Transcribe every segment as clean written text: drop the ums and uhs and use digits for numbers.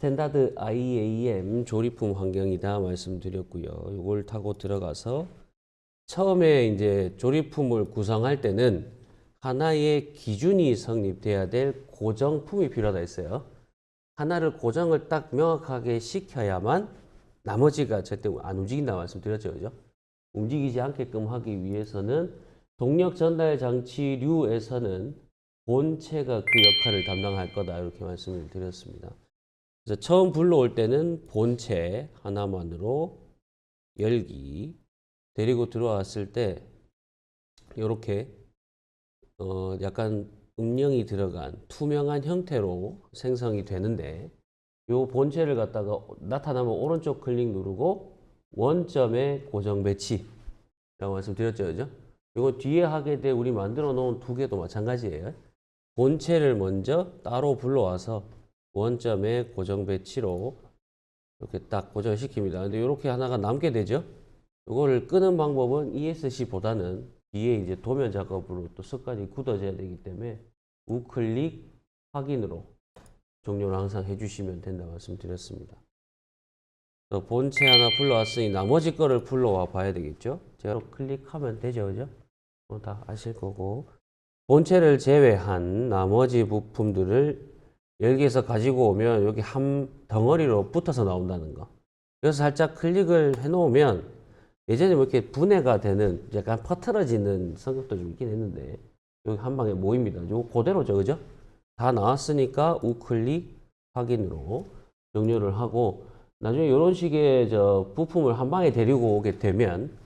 스탠다드 IAM 조립품 환경이다 말씀드렸고요. 이걸 타고 들어가서 처음에 이제 조립품을 구성할 때는 하나의 기준이 성립돼야 될 고정품이 필요하다 했어요. 하나를 고정을 딱 명확하게 시켜야만 나머지가 절대 안 움직인다 말씀드렸죠. 그죠? 움직이지 않게끔 하기 위해서는 동력 전달 장치류에서는 본체가 그 역할을 담당할 거다 이렇게 말씀을 드렸습니다. 그래서 처음 불러올 때는 본체 하나만으로 열기 데리고 들어왔을 때 이렇게 약간 음영이 들어간 투명한 형태로 생성이 되는데 이 본체를 갖다가 나타나면 오른쪽 클릭 누르고 원점에 고정 배치라고 말씀드렸죠. 그죠? 이거 뒤에 하게 될 우리 만들어 놓은 두 개도 마찬가지예요. 본체를 먼저 따로 불러와서 원점에 고정 배치로 이렇게 딱 고정시킵니다. 근데 이렇게 하나가 남게 되죠. 이거를 끄는 방법은 ESC보다는 뒤에 이제 도면 작업으로 또 습관이 굳어져야 되기 때문에 우클릭 확인으로 종료를 항상 해주시면 된다 말씀드렸습니다. 본체 하나 불러왔으니 나머지 거를 불러와 봐야 되겠죠. 제가 클릭하면 되죠. 그죠? 다 아실 거고 본체를 제외한 나머지 부품들을 여기에서 가지고 오면 여기 한 덩어리로 붙어서 나온다는 거. 그래서 살짝 클릭을 해 놓으면 예전에 뭐 이렇게 분해가 되는 약간 퍼트러지는 성격도 좀 있긴 했는데 여기 한 방에 모입니다. 요거 그대로죠. 그죠? 다 나왔으니까 우클릭 확인으로 종료를 하고 나중에 이런 식의 부품을 한 방에 데리고 오게 되면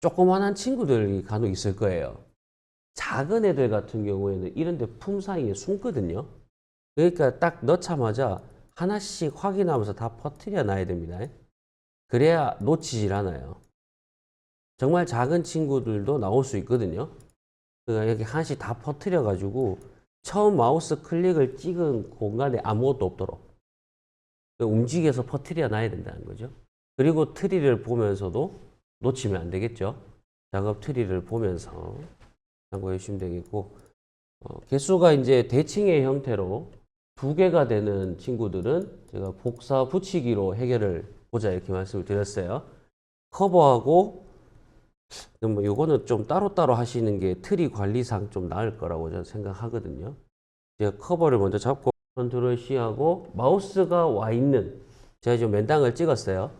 조그만한 친구들이 간혹 있을 거예요. 작은 애들 같은 경우에는 이런 데 품 사이에 숨거든요. 그러니까 딱 넣자마자 하나씩 확인하면서 다 퍼뜨려 놔야 됩니다. 그래야 놓치질 않아요. 정말 작은 친구들도 나올 수 있거든요. 그러니까 여기 하나씩 다 퍼뜨려 가지고 처음 마우스 클릭을 찍은 공간에 아무것도 없도록 움직여서 퍼뜨려 놔야 된다는 거죠. 그리고 트리를 보면서도 놓치면 안 되겠죠. 작업 트리를 보면서 참고해 주시면 되겠고 개수가 이제 대칭의 형태로 두 개가 되는 친구들은 제가 복사 붙이기로 해결을 보자 이렇게 말씀을 드렸어요. 커버하고 뭐 요거는 좀 따로따로 하시는 게 트리 관리상 좀 나을 거라고 저는 생각하거든요. 제가 커버를 먼저 잡고 컨트롤 C하고 마우스가 와 있는 제가 지금 맨땅을 찍었어요.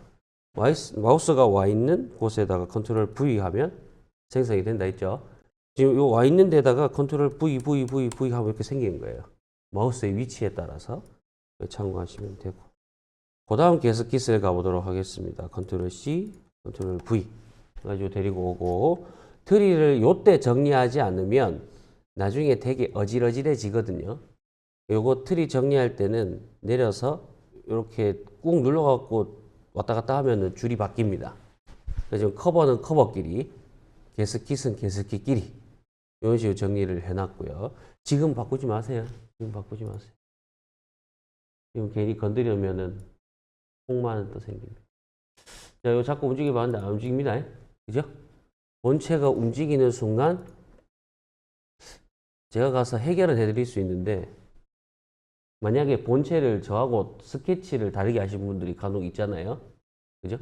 마우스가 와 있는 곳에다가 컨트롤 V 하면 생성이 된다 했죠. 지금 요 와 있는 데다가 컨트롤 V 하면 이렇게 생기는 거예요. 마우스의 위치에 따라서 참고하시면 되고. 그 다음 계속 기술 가보도록 하겠습니다. 컨트롤 C, 컨트롤 V 가지고 데리고 오고 트리를 요때 정리하지 않으면 나중에 되게 어질어질해지거든요. 요거 트리 정리할 때는 내려서 이렇게 꾹 눌러갖고 왔다 갔다 하면은 줄이 바뀝니다. 그래서 커버는 커버끼리, 게스킷은 게스킷끼리 이런 식으로 정리를 해놨고요. 지금 바꾸지 마세요. 지금 바꾸지 마세요. 지금 괜히 건드리면은 폭만 또 생깁니다. 자, 이거 자꾸 움직여 봤는데 안 움직입니다. 그죠? 본체가 움직이는 순간 제가 가서 해결을 해드릴 수 있는데 만약에 본체를 저하고 스케치를 다르게 하신 분들이 간혹 있잖아요. 그죠?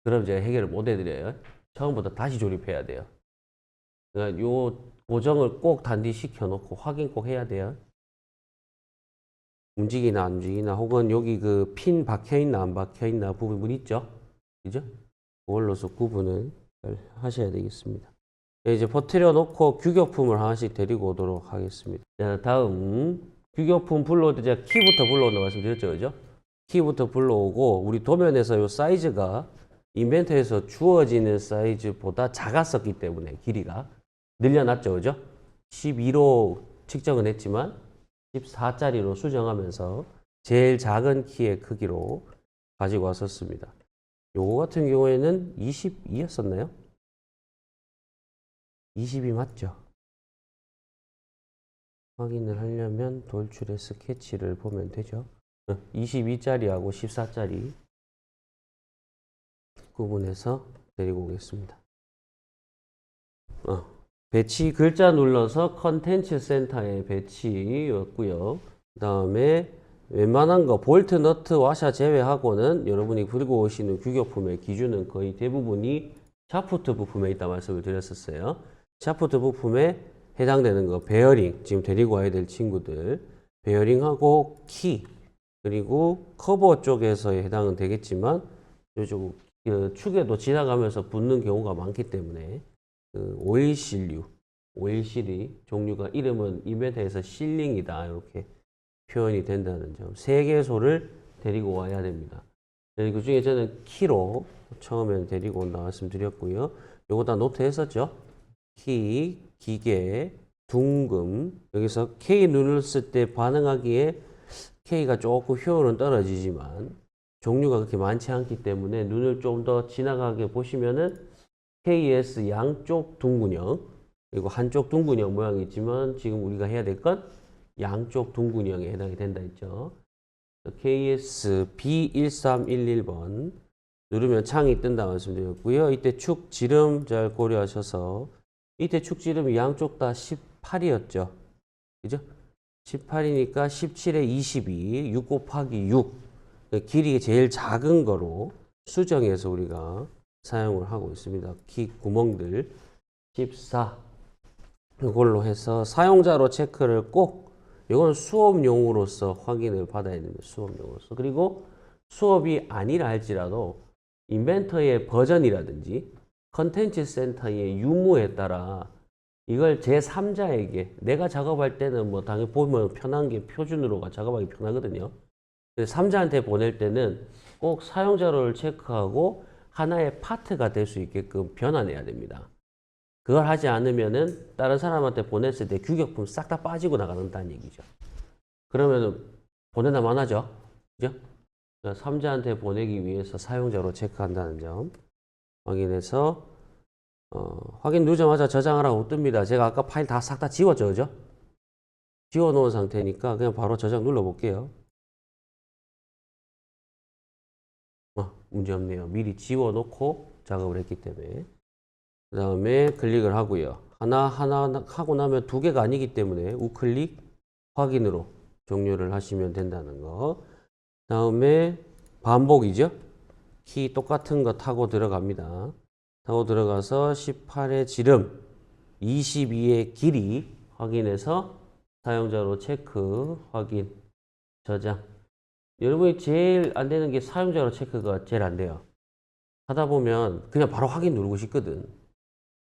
그럼 제가 해결을 못 해드려요. 처음부터 다시 조립해야 돼요. 그러니까 요 고정을 꼭 단디 시켜놓고 확인 꼭 해야 돼요. 움직이나 안 움직이나 혹은 여기 그 핀 박혀있나 안 박혀있나 부분 있죠? 그죠? 그걸로서 구분을 하셔야 되겠습니다. 이제 퍼뜨려 놓고 규격품을 하나씩 데리고 오도록 하겠습니다. 자, 다음 규격품 불러올 때 제가 키부터 불러온다고 말씀드렸죠. 그죠? 키부터 불러오고 우리 도면에서 이 사이즈가 인벤터에서 주어지는 사이즈보다 작았었기 때문에 길이가 늘려놨죠. 그죠? 12로 측정은 했지만 14짜리로 수정하면서 제일 작은 키의 크기로 가지고 왔었습니다. 요거 같은 경우에는 22였었나요? 20이 맞죠? 확인을 하려면 돌출의 스케치를 보면 되죠. 22짜리하고 14짜리 구분해서 데리고 오겠습니다. 배치 글자 눌러서 컨텐츠 센터에 배치였고요. 그 다음에 웬만한 거 볼트, 너트, 와샤 제외하고는 여러분이 들고 오시는 규격품의 기준은 거의 대부분이 샤프트 부품에 있다 말씀을 드렸었어요. 샤프트 부품에 해당되는 거 베어링, 지금 데리고 와야 될 친구들 베어링하고 키, 그리고 커버 쪽에서의 해당은 되겠지만 요쪽 그 축에도 지나가면서 붙는 경우가 많기 때문에 그 오일실류, 오일실이 종류가 이름은 이벤트에서 실링이다 이렇게 표현이 된다는 점. 3개소를 데리고 와야 됩니다. 그 중에 저는 키로 처음에 데리고 온다 말씀드렸고요. 요거 다 노트했었죠. 키, 기계, 둥금. 여기서 K 눈을 쓸 때 반응하기에 K가 조금 효율은 떨어지지만 종류가 그렇게 많지 않기 때문에 눈을 좀 더 지나가게 보시면은 KS 양쪽 둥근형, 그리고 한쪽 둥근형 모양이 있지만 지금 우리가 해야 될 건 양쪽 둥근형에 해당이 된다 했죠. KS B1311번 누르면 창이 뜬다 말씀드렸고요. 이때 축 지름 잘 고려하셔서 이때 축 지름이 양쪽 다 18이었죠. 그죠? 18이니까 17에 22, 6 곱하기 6. 길이 제일 작은 거로 수정해서 우리가 사용을 하고 있습니다. 키 구멍들 14. 이걸로 해서 사용자로 체크를 꼭 이건 수업용으로서 확인을 받아야 됩니다. 수업용으로서. 그리고 수업이 아니라 할지라도 인벤터의 버전이라든지 컨텐츠 센터의 유무에 따라 이걸 제3자에게 내가 작업할 때는 뭐 당연히 보면 편한 게 표준으로가 작업하기 편하거든요. 3자한테 보낼 때는 꼭 사용자로를 체크하고 하나의 파트가 될 수 있게끔 변환해야 됩니다. 그걸 하지 않으면은 다른 사람한테 보냈을 때 규격품 싹 다 빠지고 나간다는 얘기죠. 그러면은 보내나 마나죠. 그죠? 3자한테 보내기 위해서 사용자로 체크한다는 점 확인해서 확인 누르자마자 저장하라고 뜹니다. 제가 아까 파일 다 싹 다 지웠죠. 그죠? 지워 놓은 상태니까 그냥 바로 저장 눌러 볼게요. 문제 없네요. 미리 지워 놓고 작업을 했기 때문에. 그 다음에 클릭을 하고요. 하나 하고 나면 2개가 아니기 때문에 우클릭 확인으로 종료를 하시면 된다는 거. 그 다음에 반복이죠. 키 똑같은 거 타고 들어갑니다. 타고 들어가서 18의 지름, 22의 길이 확인해서 사용자로 체크, 확인, 저장. 여러분이 제일 안 되는 게 사용자로 체크가 제일 안 돼요. 하다 보면 그냥 바로 확인 누르고 싶거든.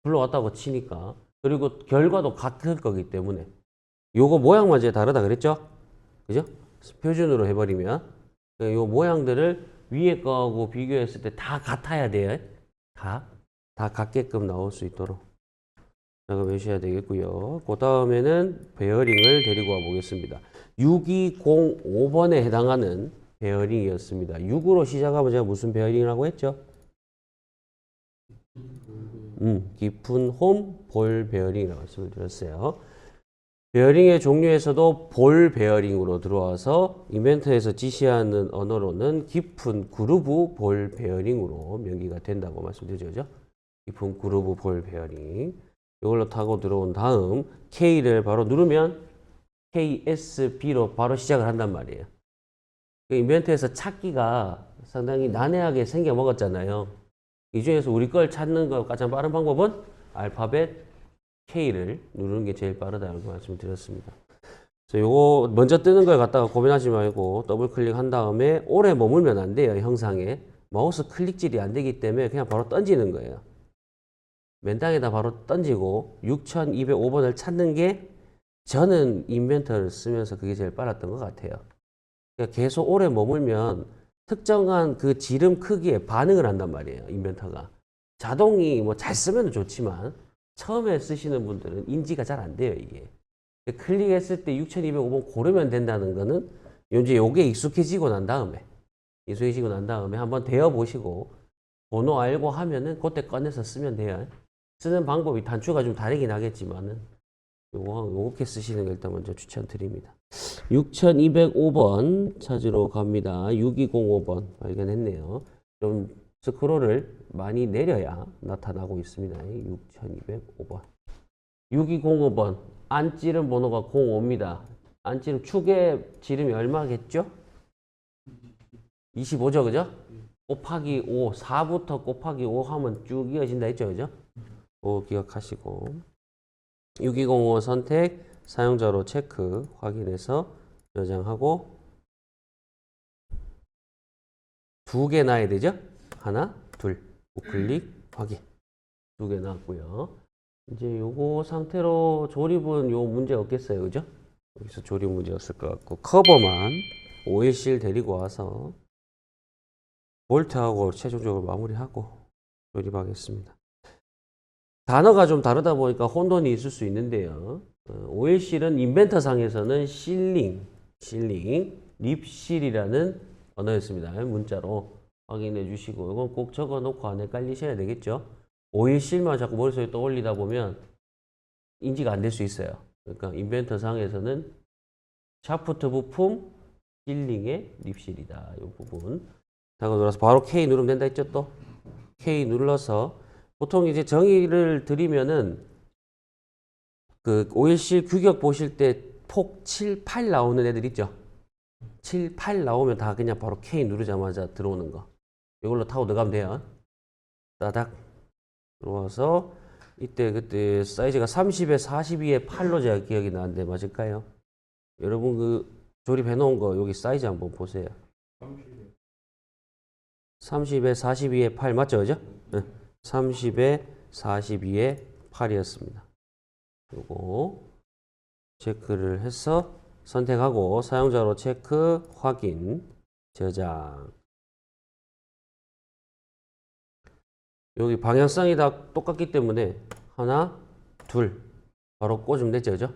불러왔다고 치니까. 그리고 결과도 같을 거기 때문에. 요거 모양만 이제 다르다 그랬죠? 그죠? 표준으로 해버리면. 요 모양들을 위에 거하고 비교했을 때 다 같아야 돼요. 다 같게끔 나올 수 있도록 작업해 주셔야 되겠고요. 그 다음에는 베어링을 데리고 와 보겠습니다. 6205번에 해당하는 베어링이었습니다. 6으로 시작하면 제가 무슨 베어링이라고 했죠? 깊은 홈 볼 베어링이라고 말씀을 드렸어요. 베어링의 종류에서도 볼 베어링으로 들어와서 이벤트에서 지시하는 언어로는 깊은 그루브 볼 베어링으로 명기가 된다고 말씀드렸죠. 깊은 그루브 볼 베어링. 이걸로 타고 들어온 다음 K를 바로 누르면 KSB로 바로 시작을 한단 말이에요. 이벤트에서 찾기가 상당히 난해하게 생겨 먹었잖아요. 이 중에서 우리 걸 찾는 거 가장 빠른 방법은 알파벳 K를 누르는 게 제일 빠르다고 말씀드렸습니다. 그래서 요거 먼저 뜨는 걸 갖다가 고민하지 말고 더블 클릭한 다음에 오래 머물면 안 돼요. 형상에. 마우스 클릭질이 안 되기 때문에 그냥 바로 던지는 거예요. 맨 땅에다 바로 던지고 6205번을 찾는 게 저는 인벤터를 쓰면서 그게 제일 빨랐던 것 같아요. 그러니까 계속 오래 머물면 특정한 그 지름 크기에 반응을 한단 말이에요. 인벤터가. 자동이 뭐 잘 쓰면 좋지만 처음에 쓰시는 분들은 인지가 잘 안 돼요. 이게. 클릭했을 때 6205번 고르면 된다는 거는 이제 요게 익숙해지고 난 다음에 한번 대어 보시고 번호 알고 하면은 그때 꺼내서 쓰면 돼요. 쓰는 방법이 단추가 좀 다르긴 하겠지만은 요렇게 쓰시는 걸 일단 먼저 추천드립니다. 6205번 찾으러 갑니다. 6205번 발견했네요. 좀 스크롤을 많이 내려야 나타나고 있습니다. 6205번. 6205번. 안 찌른 번호가 05입니다. 안 찌른 축의 지름이 얼마겠죠? 25죠, 그죠? 곱하기 5, 4부터 곱하기 5 하면 쭉 이어진다 했죠, 그죠? 5 기억하시고 6205 선택, 사용자로 체크, 확인해서 저장하고 2개 놔야 되죠? 하나, 둘, 우클릭, 확인. 2개 나왔고요. 이제 요거 상태로 조립은 요 문제 없겠어요, 그죠? 여기서 조립 문제 없을 것 같고 커버만 오일실 데리고 와서 볼트하고 최종적으로 마무리하고 조립하겠습니다. 단어가 좀 다르다 보니까 혼돈이 있을 수 있는데요. 오일실은 인벤터 상에서는 실링, 립실이라는 언어였습니다. 문자로 확인해 주시고 이건 꼭 적어 놓고 안 헷갈리셔야 되겠죠. 오일실만 자꾸 머릿속에 떠올리다 보면 인지가 안 될 수 있어요. 그러니까 인벤터 상에서는 샤프트 부품 실링의 립실이다. 이 부분. 하고 놀아서 바로 K 누르면 된다 했죠, 또? K 눌러서 보통 이제 정의를 드리면은 그 오일실 규격 보실 때 폭 7, 8 나오는 애들 있죠? 7, 8 나오면 다 그냥 바로 K 누르자마자 들어오는 거. 이걸로 타고 들어가면 돼요. 따닥 들어와서 이때 그때 사이즈가 30에 42에 8로 제가 기억이 나는데 맞을까요? 여러분 그 조립해 놓은 거 여기 사이즈 한번 보세요. 30에 42에 8 맞죠? 그죠? 네. 30에 42에 8이었습니다. 요거 체크를 해서 선택하고 사용자로 체크, 확인, 저장. 여기 방향성이 다 똑같기 때문에 하나, 둘 바로 꽂으면 되죠, 그죠?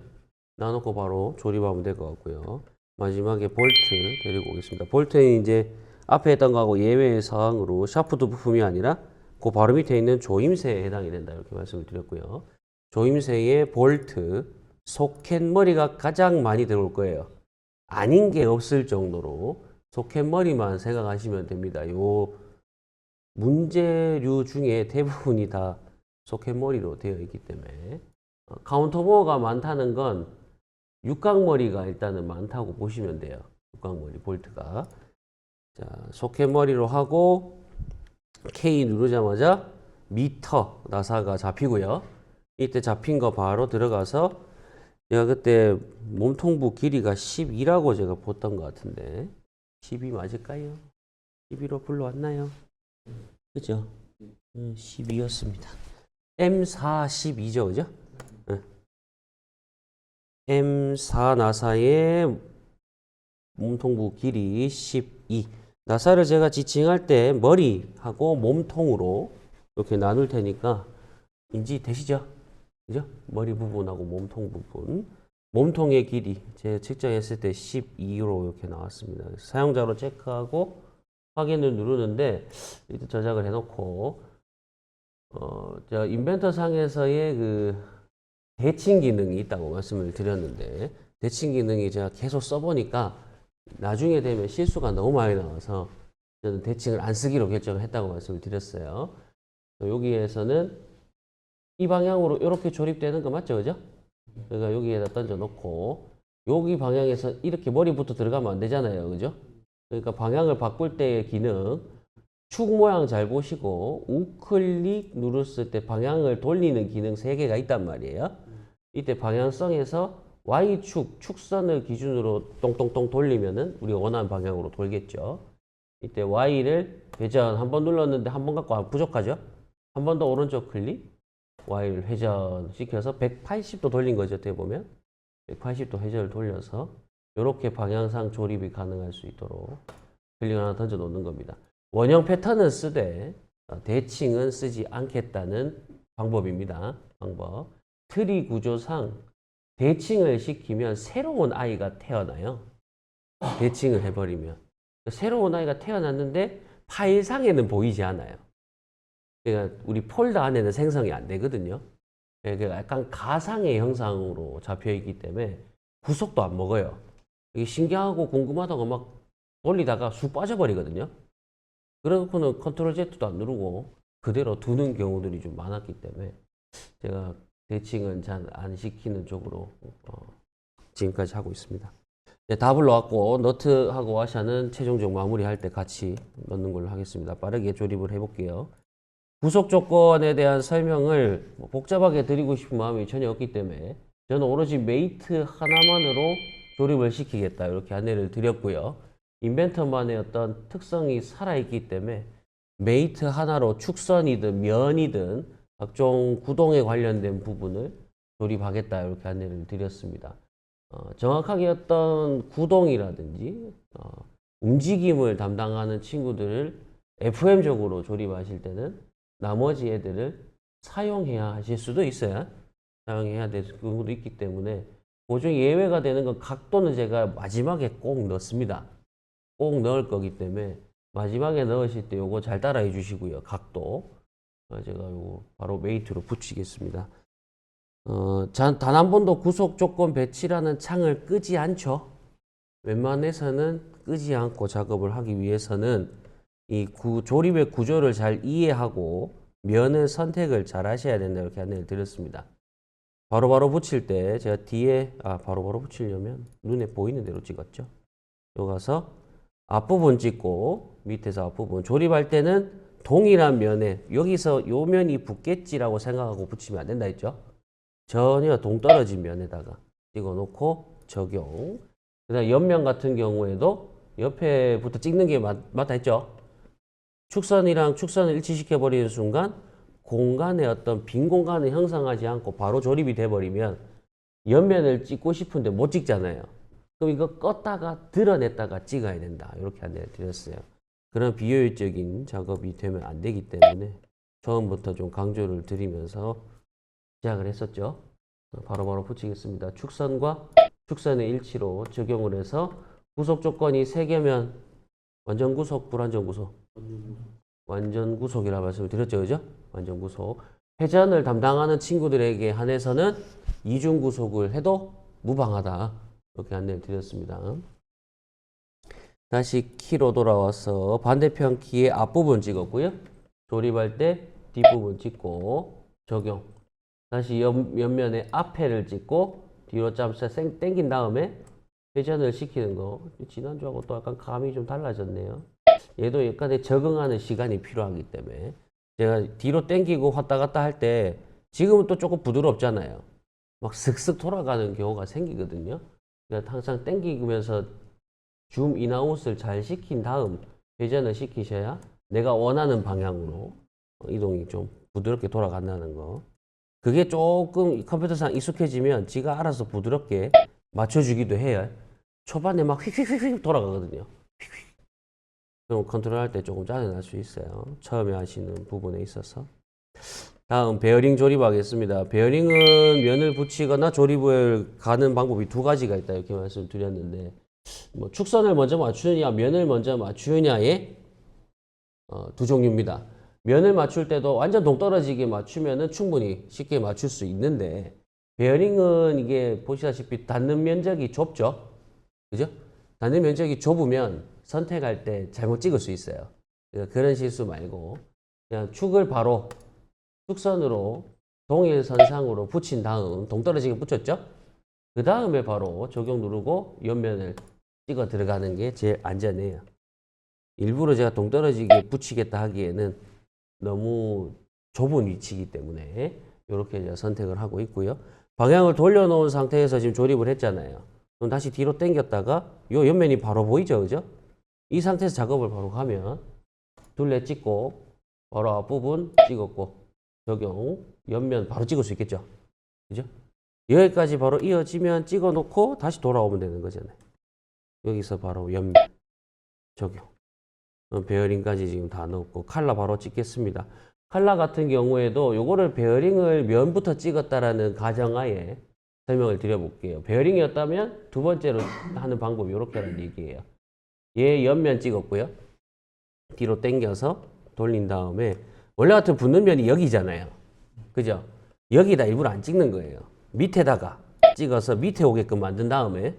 놔놓고 바로 조립하면 될 것 같고요. 마지막에 볼트 데리고 오겠습니다. 볼트는 이제 앞에 했던 거하고 예외의 사항으로 샤프트 부품이 아니라 그 바로 밑에 있는 조임새에 해당이 된다 이렇게 말씀을 드렸고요. 조임새의 볼트, 소켓 머리가 가장 많이 들어올 거예요. 아닌 게 없을 정도로 소켓 머리만 생각하시면 됩니다. 요 문제류 중에 대부분이 다 소켓 머리로 되어 있기 때문에 카운터보어가 많다는 건 육각머리가 일단은 많다고 보시면 돼요. 육각머리 볼트가. 자, 소켓 머리로 하고 K 누르자마자 미터 나사가 잡히고요. 이때 잡힌 거 바로 들어가서 제가 그때 몸통부 길이가 12라고 제가 봤던 것 같은데 12 맞을까요? 12로 불러왔나요? 그죠? 12였습니다. M42죠, 그죠? M4 나사의 몸통부 길이 12. 나사를 제가 지칭할 때 머리하고 몸통으로 이렇게 나눌 테니까 인지 되시죠? 그죠? 머리 부분하고 몸통 부분. 몸통의 길이 제가 측정했을 때 12로 이렇게 나왔습니다. 사용자로 체크하고 확인을 누르는데 일단 저장을 해놓고 제가 인벤터 상에서의 그 대칭 기능이 있다고 말씀을 드렸는데 대칭 기능이 제가 계속 써보니까 나중에 되면 실수가 너무 많이 나와서 저는 대칭을 안 쓰기로 결정을 했다고 말씀을 드렸어요. 여기에서는 이 방향으로 이렇게 조립되는 거 맞죠? 그죠? 그러니까 여기에다 던져 놓고 여기 방향에서 이렇게 머리부터 들어가면 안 되잖아요. 그죠? 그러니까 방향을 바꿀 때의 기능 축 모양 잘 보시고 우클릭 누르실 때 방향을 돌리는 기능 3개가 있단 말이에요. 이때 방향성에서 Y축, 축선을 기준으로 똥똥똥 돌리면은 우리가 원하는 방향으로 돌겠죠. 이때 Y를 회전 한 번 눌렀는데 한 번 갖고 부족하죠? 한 번 더 오른쪽 클릭, Y를 회전시켜서 180도 돌린 거죠. 어떻게 보면 180도 회전을 돌려서 이렇게 방향상 조립이 가능할 수 있도록 클릭 하나 던져 놓는 겁니다. 원형 패턴은 쓰되 대칭은 쓰지 않겠다는 방법입니다. 방법. 트리 구조상 대칭을 시키면 새로운 아이가 태어나요. 대칭을 해버리면. 새로운 아이가 태어났는데 파일상에는 보이지 않아요. 그러니까 우리 폴더 안에는 생성이 안 되거든요. 그러니까 약간 가상의 형상으로 잡혀 있기 때문에 구석도 안 먹어요. 이게 신기하고 궁금하다고 막 돌리다가 쑥 빠져버리거든요. 그래놓고는 컨트롤 Z도 안 누르고 그대로 두는 경우들이 좀 많았기 때문에 제가 대칭은 잘 안 시키는 쪽으로 지금까지 하고 있습니다. 네, 답을 넣었고 너트하고 와샤는 최종적 마무리할 때 같이 넣는 걸로 하겠습니다. 빠르게 조립을 해볼게요. 구속 조건에 대한 설명을 복잡하게 드리고 싶은 마음이 전혀 없기 때문에 저는 오로지 메이트 하나만으로 조립을 시키겠다 이렇게 안내를 드렸고요. 인벤터만의 어떤 특성이 살아있기 때문에 메이트 하나로 축선이든 면이든 각종 구동에 관련된 부분을 조립하겠다 이렇게 안내를 드렸습니다. 정확하게 어떤 구동이라든지 움직임을 담당하는 친구들을 FM적으로 조립하실 때는 나머지 애들을 사용해야 하실 수도 있어요. 사용해야 될 경우도 있기 때문에 그중 예외가 되는 건 각도는 제가 마지막에 꼭 넣습니다. 꼭 넣을 거기 때문에 마지막에 넣으실 때 요거 잘 따라해 주시고요. 각도 제가 요거 바로 메이트로 붙이겠습니다. 단 한 번도 구속 조건 배치라는 창을 끄지 않죠. 웬만해서는 끄지 않고 작업을 하기 위해서는 이 조립의 구조를 잘 이해하고 면을 선택을 잘 하셔야 된다 이렇게 안내를 드렸습니다. 바로바로 붙일 때 제가 뒤에 바로바로 붙이려면 눈에 보이는 대로 찍었죠. 여기 가서 앞부분 찍고 밑에서 앞부분 조립할 때는 동일한 면에 여기서 요 면이 붙겠지라고 생각하고 붙이면 안 된다 했죠. 전혀 동떨어진 면에다가 찍어 놓고 적용. 그다음 옆면 같은 경우에도 옆에부터 찍는 게 맞다 했죠. 축선이랑 축선을 일치시켜 버리는 순간 공간에 어떤 빈 공간을 형성하지 않고 바로 조립이 돼 버리면 옆면을 찍고 싶은데 못 찍잖아요. 그럼 이거 껐다가 드러냈다가 찍어야 된다. 이렇게 안내를 드렸어요. 그런 비효율적인 작업이 되면 안 되기 때문에 처음부터 좀 강조를 드리면서 시작을 했었죠. 바로바로 붙이겠습니다. 축선과 축선의 일치로 적용을 해서 구속 조건이 3개면 완전 구속, 불완전 구속. 완전 구속이라 말씀을 드렸죠. 그죠? 완전 구속. 회전을 담당하는 친구들에게 한해서는 이중 구속을 해도 무방하다. 이렇게 안내를 드렸습니다. 다시 키로 돌아와서 반대편 키의 앞부분 찍었고요. 조립할 때 뒷부분 찍고 적용. 다시 옆면에 앞에를 찍고 뒤로 짬싸 당긴 다음에 회전을 시키는 거. 지난주하고 또 약간 감이 좀 달라졌네요. 얘도 약간의 적응하는 시간이 필요하기 때문에 제가 뒤로 당기고 왔다 갔다 할 때 지금은 또 조금 부드럽잖아요. 막 슥슥 돌아가는 경우가 생기거든요. 그러니까 항상 당기면서 줌 인아웃을 잘 시킨 다음 회전을 시키셔야 내가 원하는 방향으로 이동이 좀 부드럽게 돌아간다는 거. 그게 조금 컴퓨터상 익숙해지면 지가 알아서 부드럽게 맞춰주기도 해요. 초반에 막 휙휙휙휙 돌아가거든요. 휙휙. 그럼 컨트롤할 때 조금 짜증날 수 있어요. 처음에 하시는 부분에 있어서. 다음 베어링 조립하겠습니다. 베어링은 면을 붙이거나 조립을 가는 방법이 2가지가 있다 이렇게 말씀드렸는데 뭐 축선을 먼저 맞추느냐 면을 먼저 맞추느냐의 2종류입니다. 면을 맞출 때도 완전 동떨어지게 맞추면은 충분히 쉽게 맞출 수 있는데 베어링은 이게 보시다시피 닿는 면적이 좁죠. 그죠? 닿는 면적이 좁으면 선택할 때 잘못 찍을 수 있어요. 그러니까 그런 실수 말고 그냥 축을 바로 축선으로 동일선상으로 붙인 다음 동떨어지게 붙였죠? 그 다음에 바로 적용 누르고 옆면을 찍어 들어가는 게 제일 안전해요. 일부러 제가 동떨어지게 붙이겠다 하기에는 너무 좁은 위치이기 때문에 이렇게 이제 선택을 하고 있고요. 방향을 돌려놓은 상태에서 지금 조립을 했잖아요. 그럼 다시 뒤로 당겼다가 요 옆면이 바로 보이죠, 그죠? 이 상태에서 작업을 바로 가면 둘레 찍고 바로 앞부분 찍었고 적용 옆면 바로 찍을 수 있겠죠, 그죠? 여기까지 바로 이어지면 찍어놓고 다시 돌아오면 되는 거잖아요. 여기서 바로 옆면 적용. 베어링까지 지금 다 넣었고 칼라 바로 찍겠습니다. 칼라 같은 경우에도 요거를 베어링을 면부터 찍었다라는 가정하에 설명을 드려볼게요. 베어링이었다면 2번째로 하는 방법이 이렇게라는 얘기예요. 얘 옆면 찍었고요. 뒤로 당겨서 돌린 다음에 원래 같은 붙는 면이 여기잖아요. 그죠? 여기다 일부러 안 찍는 거예요. 밑에다가 찍어서 밑에 오게끔 만든 다음에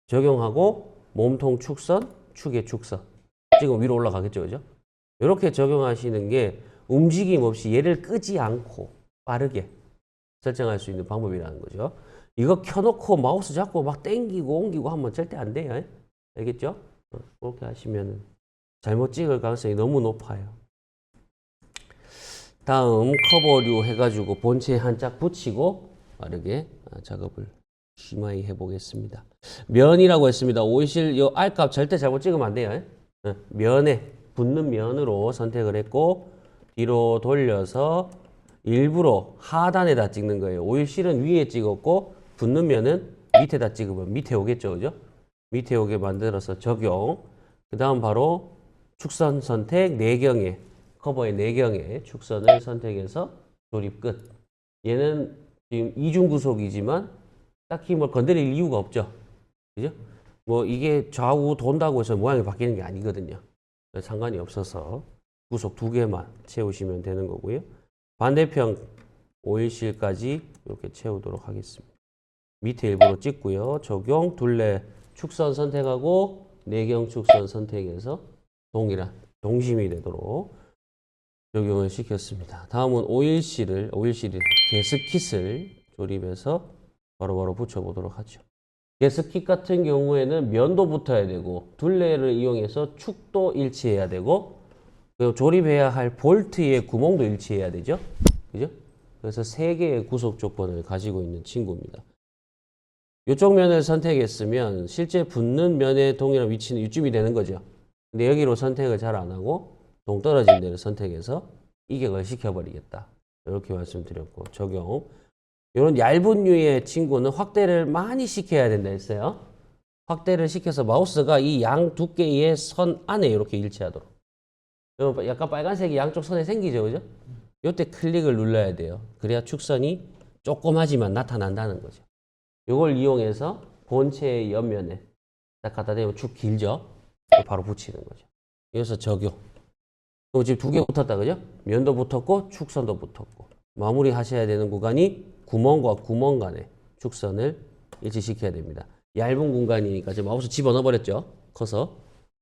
적용하고 몸통 축선, 축의 축선. 지금 위로 올라가겠죠, 그죠? 이렇게 적용하시는 게 움직임 없이 얘를 끄지 않고 빠르게 설정할 수 있는 방법이라는 거죠. 이거 켜놓고 마우스 잡고 막 땡기고 옮기고 하면 절대 안 돼요. 알겠죠? 그렇게 하시면 잘못 찍을 가능성이 너무 높아요. 다음 커버류 해가지고 본체에 한 짝 붙이고 빠르게 작업을 심하게 해보겠습니다. 면이라고 했습니다. 오일실 요 R값 절대 잘못 찍으면 안 돼요. 면에 붙는 면으로 선택을 했고 뒤로 돌려서 일부러 하단에다 찍는 거예요. 오일실은 위에 찍었고 붙는 면은 밑에다 찍으면 밑에 오겠죠, 그죠? 밑에 오게 만들어서 적용. 그 다음 바로 축선 선택 내경에 커버의 내경에 축선을 선택해서 조립 끝. 얘는 지금 이중 구속이지만 딱히 뭐 건드릴 이유가 없죠, 그죠? 뭐 이게 좌우 돈다고 해서 모양이 바뀌는 게 아니거든요. 상관이 없어서 구속 2개만 채우시면 되는 거고요. 반대편 오일실까지 이렇게 채우도록 하겠습니다. 밑에 일부러 찍고요. 적용, 둘레 축선 선택하고 내경 축선 선택해서 동일한 동심이 되도록 적용을 시켰습니다. 다음은 오일실이 게스킷을 조립해서 바로바로 붙여보도록 하죠. 게스킷 같은 경우에는 면도 붙어야 되고 둘레를 이용해서 축도 일치해야 되고 그리고 조립해야 할 볼트의 구멍도 일치해야 되죠. 그죠? 그래서 3개의 구속 조건을 가지고 있는 친구입니다. 이쪽 면을 선택했으면 실제 붙는 면의 동일한 위치는 이쯤이 되는 거죠. 근데 여기로 선택을 잘 안 하고 동떨어진 데를 선택해서 이격을 시켜버리겠다. 이렇게 말씀드렸고 적용. 이런 얇은 류의 친구는 확대를 많이 시켜야 된다 했어요. 확대를 시켜서 마우스가 이 양 두께의 선 안에 이렇게 일치하도록. 약간 빨간색이 양쪽 선에 생기죠, 그죠? 이때 클릭을 눌러야 돼요. 그래야 축선이 조그마지만 나타난다는 거죠. 이걸 이용해서 본체의 옆면에 딱 갖다 대면 축 길죠? 바로 붙이는 거죠. 여기서 적용. 그럼 지금 2개 붙었다, 그죠? 면도 붙었고 축선도 붙었고 마무리 하셔야 되는 구간이 구멍과 구멍 간의 축선을 일치시켜야 됩니다. 얇은 공간이니까 지금 마우스 집어넣어 버렸죠? 커서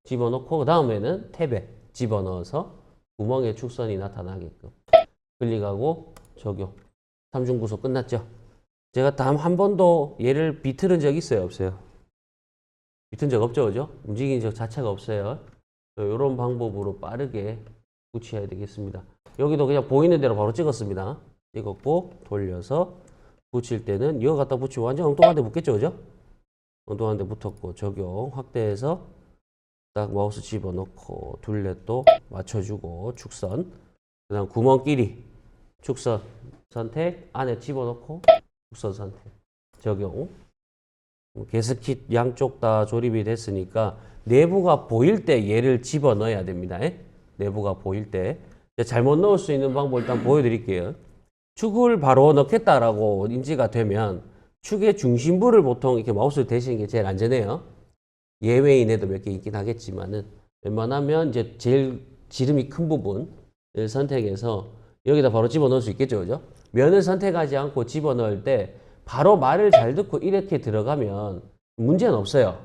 집어넣고 그 다음에는 탭에 집어넣어서 구멍에 축선이 나타나게끔 클릭하고 적용. 3중 구속 끝났죠? 제가 단 한 번도 얘를 비틀은 적 있어요? 없어요? 비튼 적 없죠, 그죠? 움직인 적 자체가 없어요. 이런 방법으로 빠르게 붙여야 되겠습니다. 여기도 그냥 보이는 대로 바로 찍었습니다. 찍었고 돌려서 붙일 때는 이거 갖다 붙이면 완전 엉뚱한 데 붙겠죠, 그죠? 엉뚱한 데 붙었고 적용 확대해서 딱 마우스 집어넣고 둘레 또 맞춰주고 축선 그 다음 구멍끼리 축선 선택 안에 집어넣고 축선 선택 적용. 게스킷 양쪽 다 조립이 됐으니까 내부가 보일 때 얘를 집어넣어야 됩니다. 내부가 보일 때 잘못 넣을 수 있는 방법 일단 보여드릴게요. 축을 바로 넣겠다라고 인지가 되면 축의 중심부를 보통 이렇게 마우스를 대시는 게 제일 안전해요. 예외인에도 몇 개 있긴 하겠지만은 웬만하면 이제 제일 지름이 큰 부분을 선택해서 여기다 바로 집어넣을 수 있겠죠, 그죠? 면을 선택하지 않고 집어넣을 때 바로 말을 잘 듣고 이렇게 들어가면 문제는 없어요.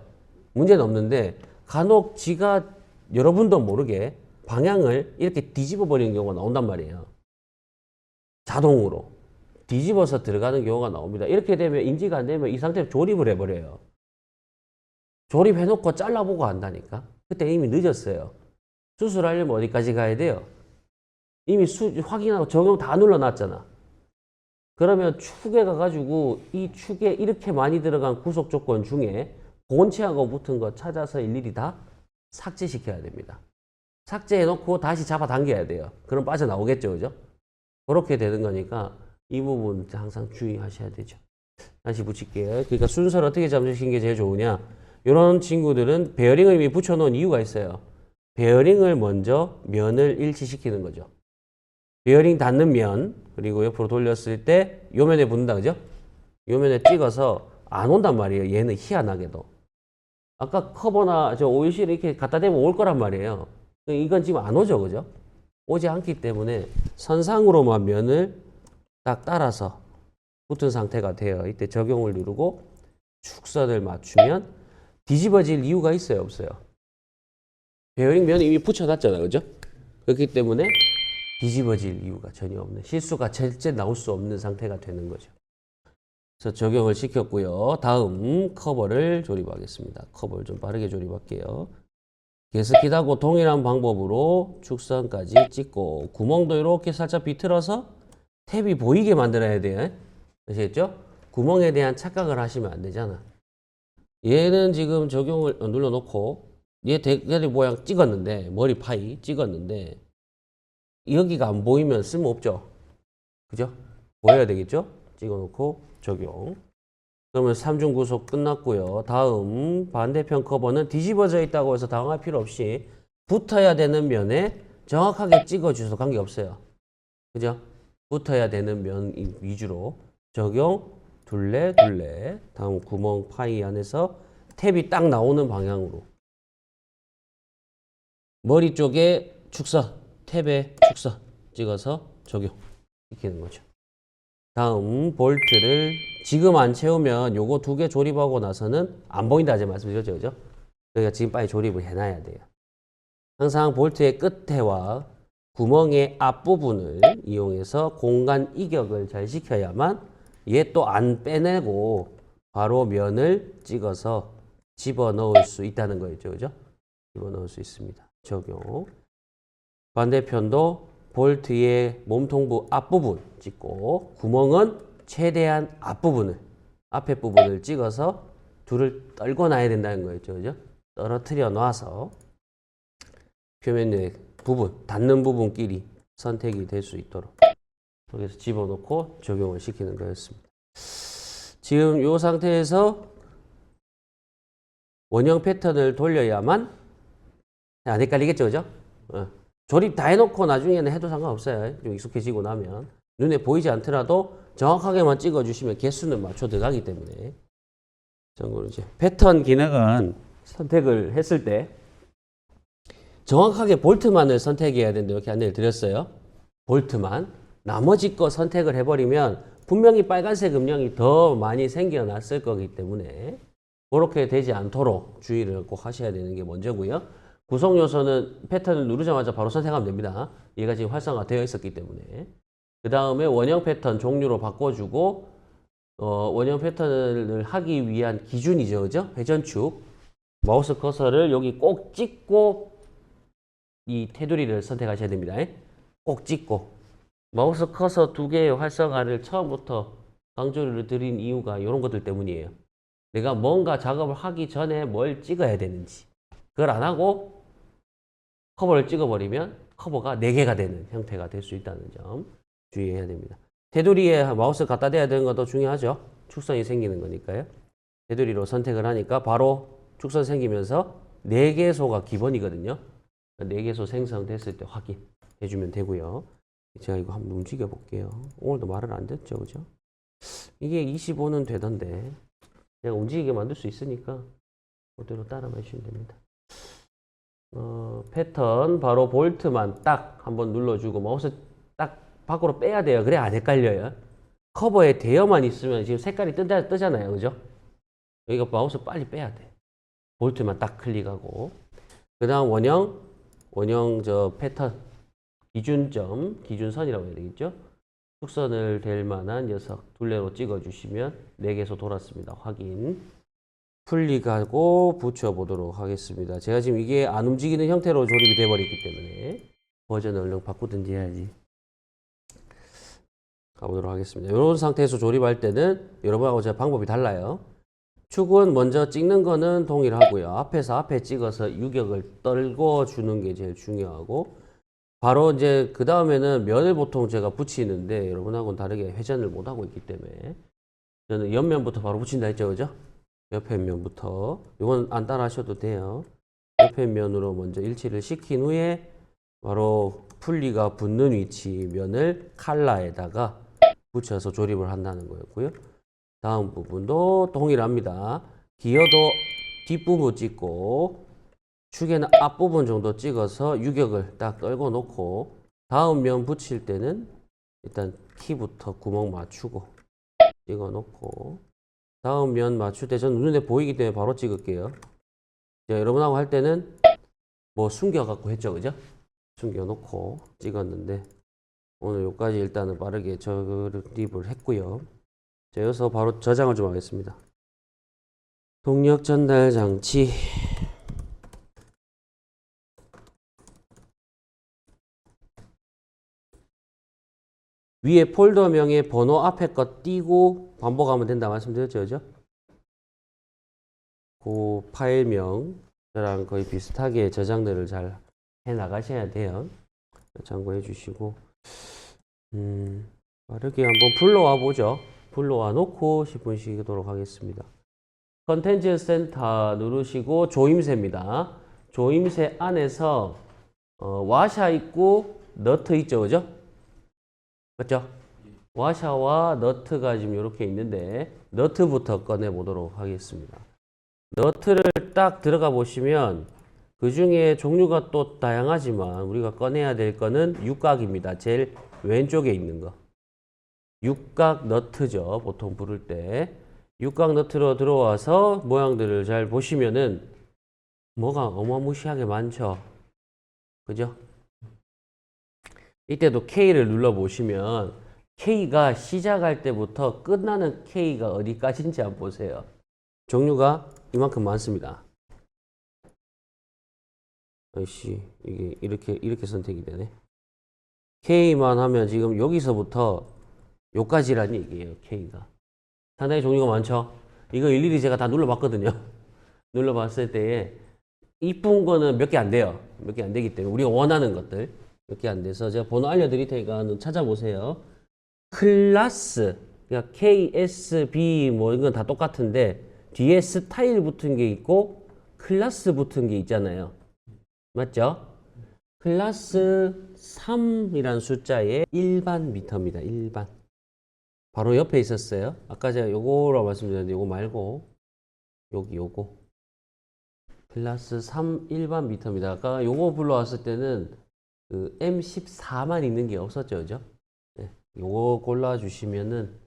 문제는 없는데 간혹 지가 여러분도 모르게 방향을 이렇게 뒤집어 버리는 경우가 나온단 말이에요. 자동으로 뒤집어서 들어가는 경우가 나옵니다. 이렇게 되면 인지가 안 되면 이 상태로 조립을 해버려요. 조립해놓고 잘라보고 한다니까. 그때 이미 늦었어요. 수술하려면 어디까지 가야 돼요? 이미 확인하고 적용 다 눌러놨잖아. 그러면 축에 가가지고 이 축에 이렇게 많이 들어간 구속 조건 중에 본체하고 붙은 거 찾아서 일일이 다 삭제시켜야 됩니다. 삭제해놓고 다시 잡아당겨야 돼요. 그럼 빠져나오겠죠, 그죠? 그렇게 되는 거니까 이 부분 항상 주의하셔야 되죠. 다시 붙일게요. 그러니까 순서를 어떻게 잡으시는 게 제일 좋으냐? 이런 친구들은 베어링을 이미 붙여놓은 이유가 있어요. 베어링을 먼저 면을 일치시키는 거죠. 베어링 닿는 면, 그리고 옆으로 돌렸을 때 요 면에 붙는다, 그죠? 요 면에 찍어서 안 온단 말이에요. 얘는 희한하게도. 아까 커버나 저 오일실 이렇게 갖다 대면 올 거란 말이에요. 이건 지금 안 오죠, 그죠? 오지 않기 때문에 선상으로만 면을 딱 따라서 붙은 상태가 돼요. 이때 적용을 누르고 축선을 맞추면 뒤집어질 이유가 있어요, 없어요? 베어링 면이 이미 붙여놨잖아요, 그죠? 그렇기 때문에 뒤집어질 이유가 전혀 없는, 실수가 절대 나올 수 없는 상태가 되는 거죠. 그래서 적용을 시켰고요. 다음 커버를 조립하겠습니다. 커버를 좀 빠르게 조립할게요. 계속하고 동일한 방법으로 축선까지 찍고 구멍도 이렇게 살짝 비틀어서 탭이 보이게 만들어야 돼요. 아시겠죠? 구멍에 대한 착각을 하시면 안 되잖아. 얘는 지금 적용을 눌러놓고 얘 대가리 모양 찍었는데 머리 파이 찍었는데 여기가 안 보이면 쓸모없죠. 그죠? 보여야 되겠죠? 찍어놓고 적용. 그러면 3중 구속 끝났고요. 다음 반대편 커버는 뒤집어져 있다고 해서 당황할 필요 없이 붙어야 되는 면에 정확하게 찍어주셔도 관계없어요. 그죠? 붙어야 되는 면 위주로 적용, 둘레, 둘레. 다음 구멍 파이 안에서 탭이 딱 나오는 방향으로. 머리 쪽에 축선, 탭에 축선 찍어서 적용시키는 거죠. 다음 볼트를 지금 안 채우면 요거 두 개 조립하고 나서는 안 보인다 제 말씀드렸죠, 그죠? 그러니까 지금 빨리 조립을 해놔야 돼요. 항상 볼트의 끝에와 구멍의 앞부분을 이용해서 공간 이격을 잘 시켜야만 얘 또 안 빼내고 바로 면을 찍어서 집어넣을 수 있다는 거였죠, 그죠? 집어넣을 수 있습니다. 적용. 반대편도 볼트의 몸통부 앞부분 찍고 구멍은 최대한 앞부분을 앞에 부분을 찍어서 둘을 떨궈 놔야 된다는 거였죠. 그죠? 떨어뜨려 놔서 표면의 부분, 닿는 부분끼리 선택이 될 수 있도록 여기서 집어넣고 적용을 시키는 거였습니다. 지금 이 상태에서 원형 패턴을 돌려야만 안 헷갈리겠죠, 그죠? 조립 다 해놓고 나중에는 해도 상관없어요. 좀 익숙해지고 나면. 눈에 보이지 않더라도 정확하게만 찍어주시면 개수는 맞춰 들어가기 때문에. 참고로 이제 패턴 기능은 선택을 했을 때 정확하게 볼트만을 선택해야 된다 이렇게 안내를 드렸어요. 볼트만. 나머지 거 선택을 해버리면 분명히 빨간색 음영이 더 많이 생겨났을 거기 때문에 그렇게 되지 않도록 주의를 꼭 하셔야 되는 게 먼저고요. 구성 요소는 패턴을 누르자마자 바로 선택하면 됩니다. 얘가 지금 활성화되어 있었기 때문에. 그 다음에 원형 패턴 종류로 바꿔주고 원형 패턴을 하기 위한 기준이죠. 그죠? 회전축. 마우스 커서를 여기 꼭 찍고 이 테두리를 선택하셔야 됩니다. 꼭 찍고. 마우스 커서 두 개의 활성화를 처음부터 강조를 드린 이유가 이런 것들 때문이에요. 내가 뭔가 작업을 하기 전에 뭘 찍어야 되는지. 그걸 안 하고 커버를 찍어버리면 커버가 4개가 되는 형태가 될 수 있다는 점 주의해야 됩니다. 테두리에 마우스 갖다 대야 되는 것도 중요하죠. 축선이 생기는 거니까요. 테두리로 선택을 하니까 바로 축선 생기면서 4개소가 기본이거든요. 4개소 생성됐을 때 확인해 주면 되고요. 제가 이거 한번 움직여 볼게요. 오늘도 말을 안 듣죠, 그죠? 이게 25는 되던데 내가 움직이게 만들 수 있으니까 그대로 따라만 해주시면 됩니다. 패턴 바로 볼트만 딱 한번 눌러주고 마우스 딱 밖으로 빼야 돼요. 그래 안 헷갈려요. 커버에 대여만 있으면 지금 색깔이 뜨잖아요. 그죠? 여기가 마우스 빨리 빼야 돼. 볼트만 딱 클릭하고 그 다음 원형 저 패턴 기준점 기준선이라고 해야 되겠죠? 축선을 댈 만한 녀석 둘레로 찍어주시면 4개소 돌았습니다. 확인. 풀리가고 붙여보도록 하겠습니다. 제가 지금 이게 안 움직이는 형태로 조립이 돼버렸기 때문에 버전을 얼른 바꾸든지 해야지. 가보도록 하겠습니다. 이런 상태에서 조립할 때는 여러분하고 제가 방법이 달라요. 축은 먼저 찍는 거는 동일하고요. 앞에서 앞에 찍어서 유격을 떨궈 주는 게 제일 중요하고 바로 이제 그 다음에는 면을 보통 제가 붙이는데 여러분하고는 다르게 회전을 못 하고 있기 때문에 저는 옆면부터 바로 붙인다 했죠, 그죠? 옆에 면부터 이건 안 따라 하셔도 돼요. 옆에 면으로 먼저 일치를 시킨 후에 바로 풀리가 붙는 위치 면을 칼라에다가 붙여서 조립을 한다는 거였고요. 다음 부분도 동일합니다. 기어도 뒷부분 찍고 축에는 앞부분 정도 찍어서 유격을 딱 떨궈 놓고 다음 면 붙일 때는 일단 키부터 구멍 맞추고 찍어 놓고 다음 면 맞출 때 저는 눈에 보이기 때문에 바로 찍을게요. 자, 여러분하고 할 때는 뭐 숨겨갖고 했죠, 그죠? 숨겨놓고 찍었는데 오늘 여기까지 일단은 빠르게 조립을 했고요. 자, 여기서 바로 저장을 좀 하겠습니다. 동력 전달 장치. 위에 폴더명에 번호 앞에 거 띄고 반복하면 된다 말씀드렸죠, 그죠? 그 파일명이랑 거의 비슷하게 저장들을 잘 해 나가셔야 돼요. 참고해 주시고, 빠르게 한번 불러와 보죠. 불러와 놓고 10분 쉬도록 하겠습니다. 컨텐츠 센터 누르시고 조임새입니다. 조임새 안에서 와샤 있고 너트 있죠, 그죠? 맞죠? 와샤와 너트가 지금 이렇게 있는데 너트부터 꺼내 보도록 하겠습니다. 너트를 딱 들어가 보시면 그 중에 종류가 또 다양하지만 우리가 꺼내야 될 거는 육각입니다. 제일 왼쪽에 있는 거. 육각 너트죠. 보통 부를 때. 육각 너트로 들어와서 모양들을 잘 보시면은 뭐가 어마무시하게 많죠. 그죠? 이때도 K를 눌러 보시면 K가 시작할 때부터 끝나는 K가 어디까지인지 한번 보세요. 종류가 이만큼 많습니다. 아이씨, 이게 이렇게 선택이 되네. K만 하면 지금 여기서부터 요까지란 얘기예요. K가 상당히 종류가 많죠. 이거 일일이 제가 다 눌러봤거든요. 눌러봤을 때에 이쁜 거는 몇 개 안 돼요. 몇 개 안 되기 때문에 우리가 원하는 것들 몇 개 안 돼서 제가 번호 알려드릴 테니까 찾아보세요. 클래스, 그러니까 KSB 뭐 이건 다 똑같은데 뒤에 스타일 붙은 게 있고 클래스 붙은 게 있잖아요. 맞죠? 클래스 3이란 숫자의 일반 미터입니다. 일반. 바로 옆에 있었어요. 아까 제가 요거라고 말씀드렸는데 요거 말고 여기 요거. 클래스 3 일반 미터입니다. 아까 요거 불러왔을 때는 그 M14만 있는 게 없었죠. 그죠? 네. 요거 골라주시면은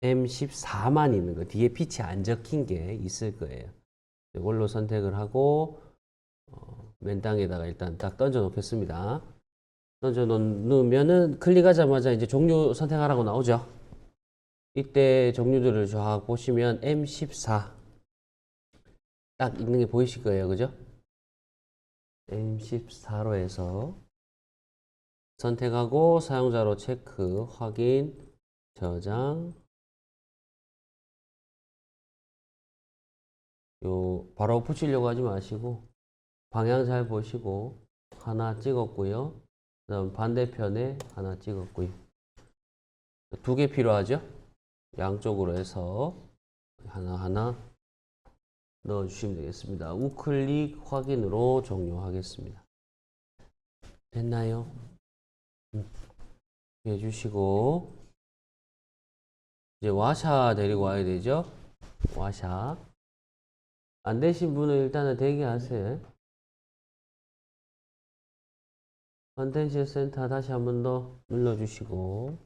M14만 있는 거. 뒤에 빛이 안 적힌 게 있을 거예요. 이걸로 선택을 하고 맨 땅에다가 일단 딱 던져 놓겠습니다. 던져 놓으면은 클릭하자마자 이제 종류 선택하라고 나오죠. 이때 종류들을 쫙 보시면 M14 딱 있는 게 보이실 거예요. 그죠? M14로 해서 선택하고 사용자로 체크, 확인, 저장. 요 바로 붙이려고 하지 마시고 방향 잘 보시고 하나 찍었고요. 그다음 반대편에 하나 찍었고요. 두 개 필요하죠? 양쪽으로 해서 하나하나 넣어주시면 되겠습니다. 우클릭 확인으로 종료하겠습니다. 됐나요? 해주시고 이제 와샤 데리고 와야 되죠? 와샤. 안 되신 분은 일단은 대기하세요. 컨텐츠 센터 다시 한 번 더 눌러주시고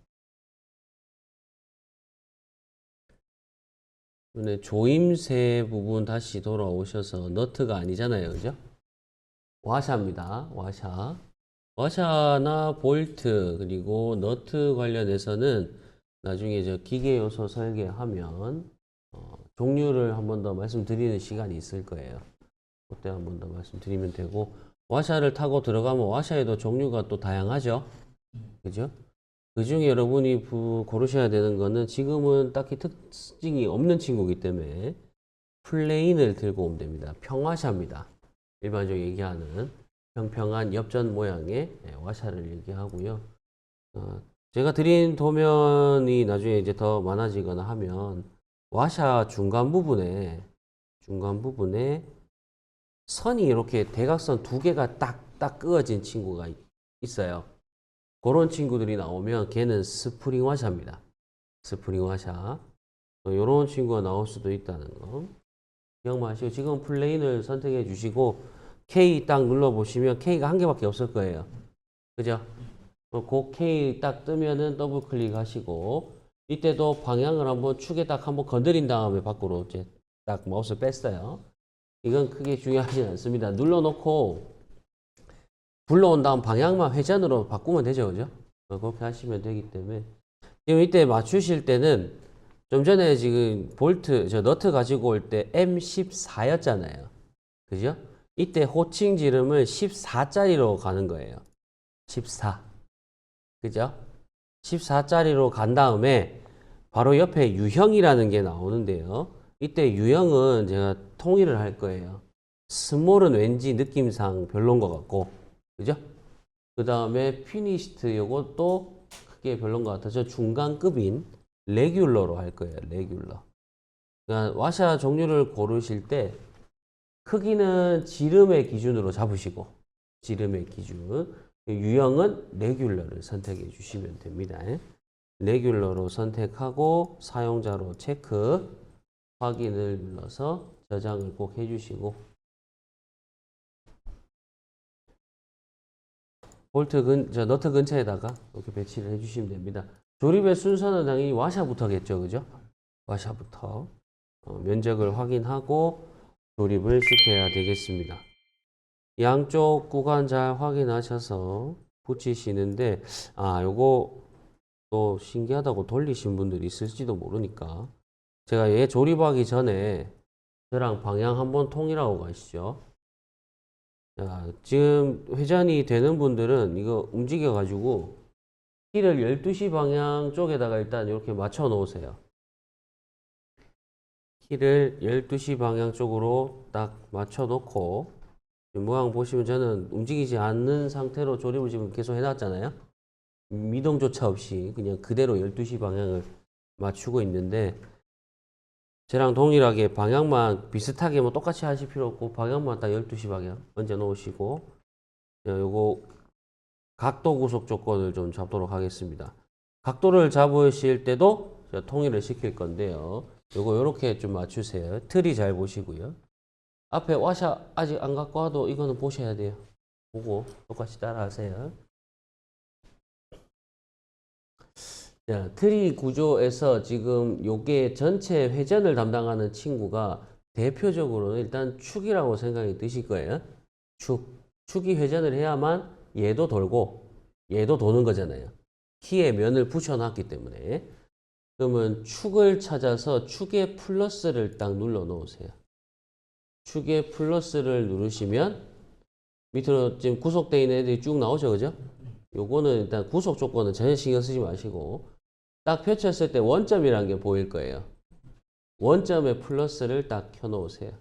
이번에 조임새 부분 다시 돌아오셔서 너트가 아니잖아요. 그죠? 와샤입니다. 와샤. 와샤나 볼트 그리고 너트 관련해서는 나중에 저 기계 요소 설계하면 종류를 한 번 더 말씀드리는 시간이 있을 거예요. 그때 한 번 더 말씀드리면 되고 와샤를 타고 들어가면 와샤에도 종류가 또 다양하죠. 그죠? 그 중에 여러분이 고르셔야 되는 거는 지금은 딱히 특징이 없는 친구이기 때문에 플레인을 들고 오면 됩니다. 평와샤입니다. 일반적으로 얘기하는 평평한 엽전 모양의 와샤를 얘기하고요. 제가 드린 도면이 나중에 이제 더 많아지거나 하면 와샤 중간 부분에 선이 이렇게 대각선 두 개가 딱 그어진 친구가 있어요. 그런 친구들이 나오면 걔는 스프링 와샤입니다. 스프링 와샤. 이런 친구가 나올 수도 있다는 거 기억하시고 지금 플레인을 선택해 주시고 K 딱 눌러보시면 K가 한 개밖에 없을 거예요. 그죠? 그 K 딱 뜨면은 더블 클릭하시고 이때도 방향을 한번 축에 딱 한번 건드린 다음에 밖으로 이제 딱 마우스를 뺐어요. 이건 크게 중요하지 않습니다. 눌러놓고 불러온 다음 방향만 회전으로 바꾸면 되죠. 그죠? 그렇게 하시면 되기 때문에 지금 이때 맞추실 때는 좀 전에 지금 볼트, 저 너트 가지고 올 때 M14였잖아요. 그죠? 이때 호칭 지름을 14짜리로 가는 거예요. 14. 그죠? 14짜리로 간 다음에 바로 옆에 유형이라는 게 나오는데요. 이때 유형은 제가 통일을 할 거예요. 스몰은 왠지 느낌상 별론 것 같고, 그죠? 그 다음에 피니시트 요것도 크게 별론 것 같아서 중간급인 레귤러로 할 거예요. 레귤러. 그러니까 와샤 종류를 고르실 때 크기는 지름의 기준으로 잡으시고, 지름의 기준. 유형은 레귤러를 선택해 주시면 됩니다. 레귤러로 선택하고 사용자로 체크, 확인을 눌러서 저장을 꼭 해주시고, 너트 근처에다가 이렇게 배치를 해주시면 됩니다. 조립의 순서는 당연히 와샤부터겠죠, 그죠? 와샤부터 면적을 확인하고 조립을 시켜야 되겠습니다. 양쪽 구간 잘 확인하셔서 붙이시는데, 요거 또 신기하다고 돌리신 분들이 있을지도 모르니까 제가 얘 조립하기 전에 저랑 방향 한번 통일하고 가시죠. 자, 지금 회전이 되는 분들은 이거 움직여 가지고 키를 12시 방향 쪽에다가 일단 이렇게 맞춰 놓으세요. 키를 12시 방향 쪽으로 딱 맞춰 놓고 모양 보시면 저는 움직이지 않는 상태로 조립을 지금 계속 해놨잖아요. 미동조차 없이 그냥 그대로 12시 방향을 맞추고 있는데 저랑 동일하게 방향만 비슷하게 뭐 똑같이 하실 필요 없고 방향만 딱 12시 방향 얹어 놓으시고 요거 각도 구속 조건을 좀 잡도록 하겠습니다. 각도를 잡으실 때도 제가 통일을 시킬 건데요. 요거 요렇게 좀 맞추세요. 틀이 잘 보시고요. 앞에 와샤 아직 안 갖고 와도 이거는 보셔야 돼요. 보고 똑같이 따라 하세요. 자, 트리 구조에서 지금 요게 전체 회전을 담당하는 친구가 대표적으로는 일단 축이라고 생각이 드실 거예요. 축. 축이 회전을 해야만 얘도 돌고 얘도 도는 거잖아요. 키에 면을 붙여놨기 때문에. 그러면 축을 찾아서 축의 플러스를 딱 눌러 놓으세요. 축의 플러스를 누르시면 밑으로 지금 구속되어 있는 애들이 쭉 나오죠. 그죠? 요거는 일단 구속 조건은 전혀 신경 쓰지 마시고 딱 펼쳤을 때 원점이라는 게 보일 거예요. 원점에 플러스를 딱 켜놓으세요.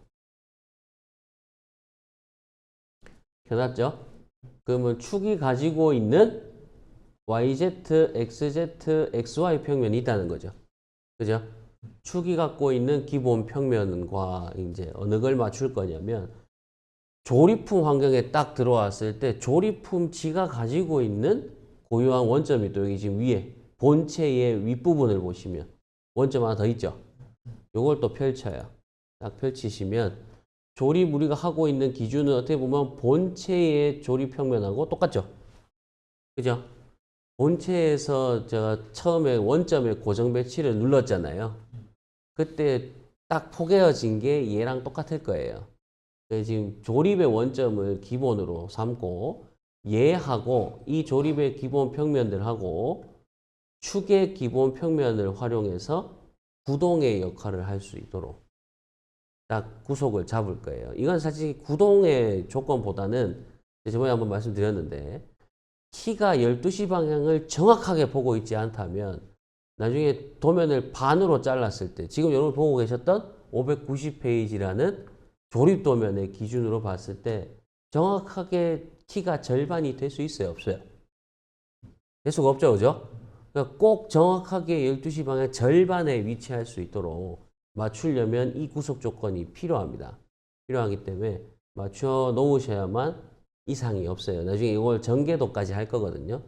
켜놨죠? 그러면 축이 가지고 있는 YZ, XZ, XY 평면이 있다는 거죠. 그죠? 축이 갖고 있는 기본 평면과 이제 어느 걸 맞출 거냐면 조립품 환경에 딱 들어왔을 때 조립품 지가 가지고 있는 고유한 원점이 또 여기 지금 위에 본체의 윗부분을 보시면 원점 하나 더 있죠. 요걸 또 펼쳐요. 딱 펼치시면 조립 우리가 하고 있는 기준은 어떻게 보면 본체의 조립 평면하고 똑같죠. 그죠? 본체에서 제가 처음에 원점에 고정 배치를 눌렀잖아요. 그때 딱 포개어진 게 얘랑 똑같을 거예요. 지금 조립의 원점을 기본으로 삼고 얘하고 이 조립의 기본 평면들하고 축의 기본 평면을 활용해서 구동의 역할을 할 수 있도록 딱 구속을 잡을 거예요. 이건 사실 구동의 조건보다는 저번에 한번 말씀드렸는데 키가 12시 방향을 정확하게 보고 있지 않다면 나중에 도면을 반으로 잘랐을 때 지금 여러분 보고 계셨던 590페이지라는 조립 도면의 기준으로 봤을 때 정확하게 키가 절반이 될 수 있어요? 없어요? 될 수가 없죠. 그죠? 그러니까 꼭 정확하게 12시 방향 절반에 위치할 수 있도록 맞추려면 이 구속 조건이 필요합니다. 필요하기 때문에 맞춰 놓으셔야만 이상이 없어요. 나중에 이걸 전개도까지 할 거거든요.